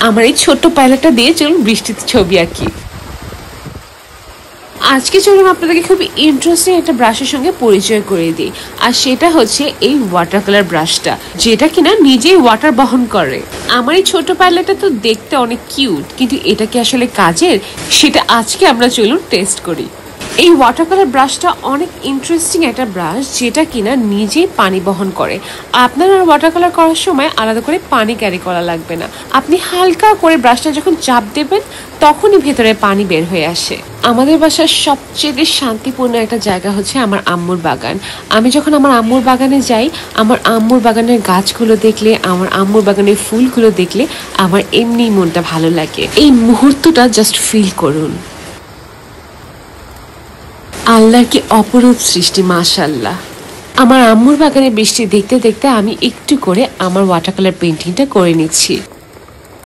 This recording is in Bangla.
আমার এই ছোট্ট পাইলাটা দিয়ে চলুন বৃষ্টিতে ছবি আঁকি। আজকে চলুন আপনাদেরকে খুব ইন্টারেস্টিং একটা ব্রাশের সঙ্গে পরিচয় করে দিই, আর সেটা হচ্ছে এই ওয়াটার কালার ব্রাশটা, যেটা কিনা নিজেই ওয়াটার বহন করে। আমার এই ছোট পাইলাটা তো দেখতে অনেক কিউট, কিন্তু এটা কি আসলে কাজের, সেটা আজকে আমরা চলুন টেস্ট করি। এই ওয়াটার কালার ব্রাশটা অনেক ইন্টারেস্টিং একটা ব্রাশ, যেটা কিনা নিজেই পানি বহন করে। আপনার আর ওয়াটার কালার করার সময় আলাদা করে পানি ক্যারি করা লাগবে না। আপনি হালকা করে ব্রাশটা যখন চাপ দেবেন তখনই ভেতরে পানি বের হয়ে আসে। আমাদের বাসার সবচেয়ে শান্তিপূর্ণ একটা জায়গা হচ্ছে আমার আম্মুর বাগান। আমি যখন আমার আম্মুর বাগানে যাই, আমার আম্মুর বাগানের গাছগুলো দেখলে, আমার আম্মুর বাগানের ফুলগুলো দেখলে আমার এমনি মনটা ভালো লাগে। এই মুহূর্তটা জাস্ট ফিল করুন। আল্লাহর কি অপরূপ সৃষ্টি, মাশাআল্লাহ। আমার আম্মুর বাগানে বৃষ্টি দেখতে দেখতে আমি একটু করে আমার ওয়াটার কালার পেন্টিংটা করে নিচ্ছি।